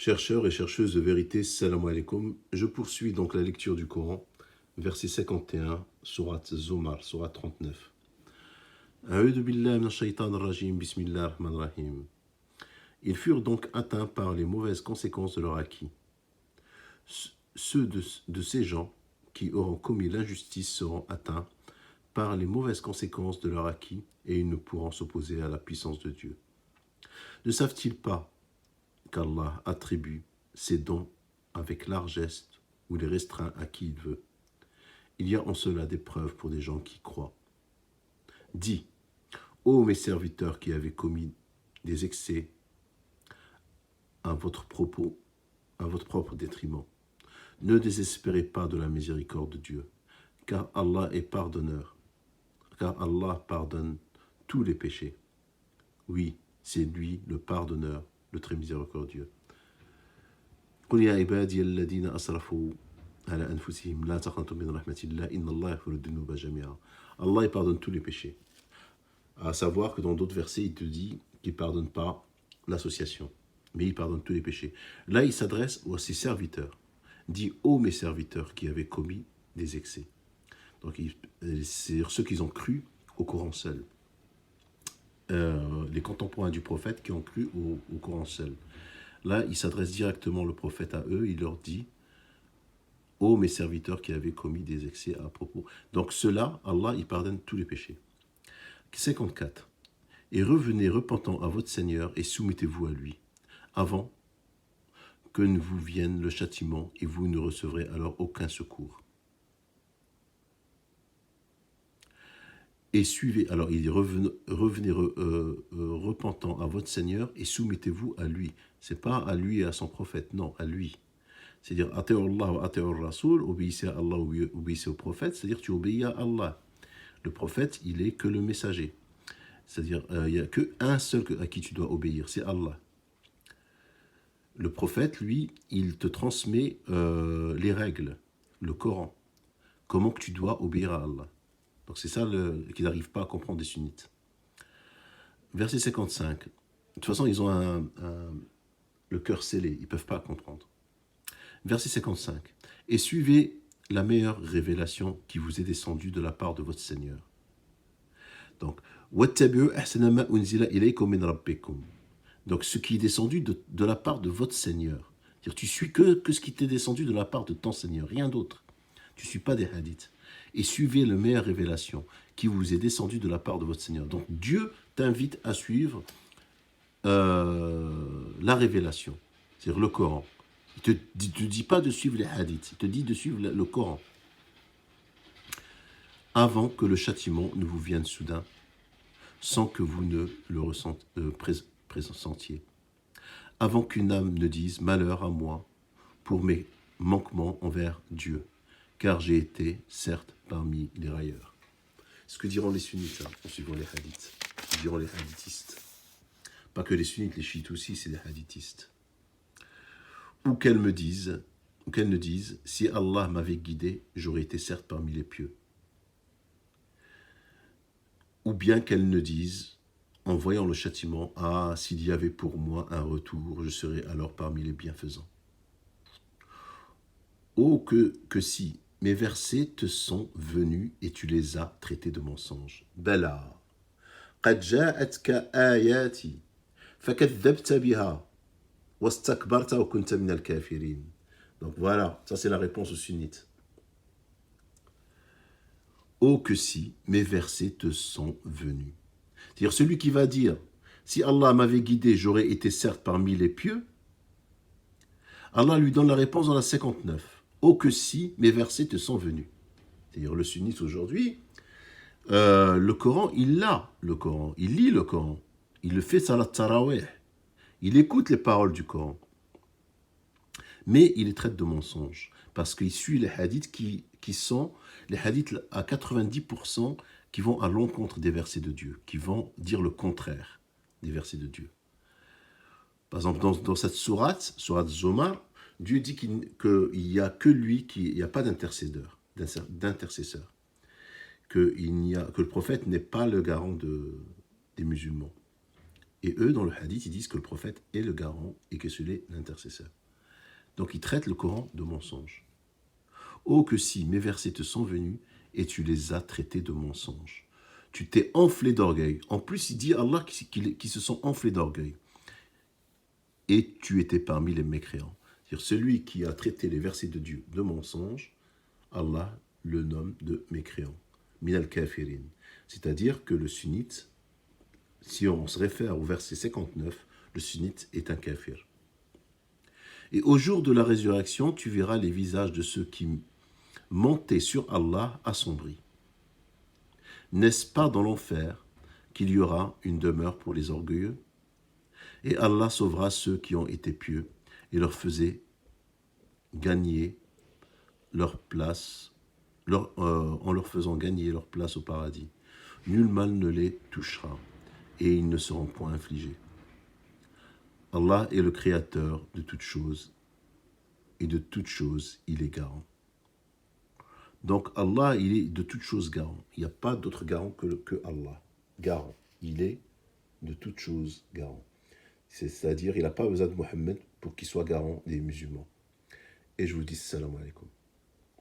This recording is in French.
Chercheurs et chercheuses de vérité, salam alaikum. Je poursuis donc la lecture du Coran, verset 51, sourate Zomar, sourate 39. A'udhu billahi minash shaitanir rajim, bismillahir rahmanir rahim. Ils furent donc atteints par les mauvaises conséquences de leur acquis. Ceux de ces gens qui auront commis l'injustice seront atteints par les mauvaises conséquences de leur acquis et ils ne pourront s'opposer à la puissance de Dieu. Ne savent-ils pas qu'Allah attribue ses dons avec largesse ou les restreint à qui il veut? Il y a en cela des preuves pour des gens qui croient. Dis, ô mes serviteurs qui avez commis des excès à votre propre détriment, ne désespérez pas de la miséricorde de Dieu, car Allah est pardonneur, car Allah pardonne tous les péchés. Oui, c'est lui le pardonneur, le très miséricordieux. قل يا عبادي الذين أسرفوا على أنفسهم لا تقنطوا من رحمة الله إن الله يغفر الذنوب جميعا. Allah il pardonne tous les péchés. À savoir que dans d'autres versets, il te dit qu'il ne pardonne pas l'association, mais il pardonne tous les péchés. Là, il s'adresse à ses serviteurs. Dit, ô mes serviteurs qui avaient commis des excès. Donc, c'est ceux qui ont cru au Coran seul. Les contemporains du prophète qui ont cru au Coran seul. Là, il s'adresse directement le prophète à eux, il leur dit, ô mes serviteurs qui avaient commis des excès à propos. Donc ceux-là, Allah, il pardonne tous les péchés. 54. Et revenez repentant à votre Seigneur et soumettez-vous à lui, avant que ne vous vienne le châtiment et vous ne recevrez alors aucun secours. Et suivez, alors il dit revenez repentant à votre Seigneur et soumettez-vous à lui. C'est pas à lui et à son prophète, non, à lui. C'est-à-dire, Ati'ullah wa Ati'ur Rasoul, obéissez à Allah ou obéissez au prophète, c'est-à-dire tu obéis à Allah. Le prophète, il est que le messager. C'est-à-dire, il n'y a qu'un seul à qui tu dois obéir, c'est Allah. Le prophète, lui, il te transmet les règles, le Coran. Comment que tu dois obéir à Allah. Donc c'est ça qu'ils n'arrivent pas à comprendre des sunnites. Verset 55. De toute façon, ils ont le cœur scellé, ils ne peuvent pas comprendre. Verset 55. Et suivez la meilleure révélation qui vous est descendue de la part de votre Seigneur. Donc, donc ce qui est descendu de la part de votre Seigneur. C'est-à-dire, tu suis que ce qui t'est descendu de la part de ton Seigneur, rien d'autre. Tu ne suis pas des hadiths. Et suivez la meilleure révélation qui vous est descendue de la part de votre Seigneur. Donc Dieu t'invite à suivre la révélation, c'est-à-dire le Coran. Il ne te dit pas de suivre les hadiths, il te dit de suivre le Coran. Avant que le châtiment ne vous vienne soudain, sans que vous ne le pressentiez. Avant qu'une âme ne dise « malheur à moi pour mes manquements envers Dieu ». Car j'ai été, certes, parmi les railleurs. Ce que diront les sunnites, en suivant les hadiths. Ce que diront les hadithistes. Pas que les sunnites, les chiites aussi, c'est des hadithistes. Ou qu'elles ne disent, si Allah m'avait guidé, j'aurais été certes parmi les pieux. Ou bien qu'elles ne disent, en voyant le châtiment, ah, s'il y avait pour moi un retour, je serais alors parmi les bienfaisants. Oh, que si mes versets te sont venus et tu les as traités de mensonges. Bala. قد جاءتك آياتي فكذبت بها واستكبرت وكنت من الكافرين. Donc voilà, ça c'est la réponse aux sunnites. Oh que si mes versets te sont venus. C'est-à-dire celui qui va dire si Allah m'avait guidé, j'aurais été certes parmi les pieux. Allah lui donne la réponse dans la 59. Oh que si mes versets te sont venus. C'est-à-dire le sunnite aujourd'hui, le Coran, il l'a, le Coran. Il lit le Coran. Il le fait salat tarawih. Il écoute les paroles du Coran. Mais il les traite de mensonges. Parce qu'il suit les hadiths qui sont les hadiths à 90% qui vont à l'encontre des versets de Dieu, qui vont dire le contraire des versets de Dieu. Par exemple, dans cette sourate Zomar, Dieu dit qu'il n'y a que lui, il n'y a pas d'intercesseur, que le prophète n'est pas le garant des musulmans. Et eux, dans le hadith, ils disent que le prophète est le garant et que celui est l'intercesseur. Donc ils traitent le Coran de mensonge. Oh que si mes versets te sont venus et tu les as traités de mensonges. Tu t'es enflé d'orgueil. En plus, il dit à Allah qui se sont enflés d'orgueil. Et tu étais parmi les mécréants. C'est-à-dire celui qui a traité les versets de Dieu de mensonges, Allah le nomme de mécréant. Min al-kafirin. C'est-à-dire que le sunnite, si on se réfère au verset 59, le sunnite est un kafir. Et au jour de la résurrection, tu verras les visages de ceux qui montaient sur Allah assombris. N'est-ce pas dans l'enfer qu'il y aura une demeure pour les orgueilleux? Et Allah sauvera ceux qui ont été pieux et leur faisait gagner leur place, en leur faisant gagner leur place au paradis. Nul mal ne les touchera et ils ne seront point infligés. Allah est le créateur de toutes choses et de toutes choses il est garant. Donc Allah, il est de toutes choses garant. Il n'y a pas d'autre garant que Allah. Garant. Il est de toutes choses garant. C'est-à-dire, il n'a pas besoin de Mohammed pour qu'il soit garant des musulmans. Et je vous dis salam alaikum.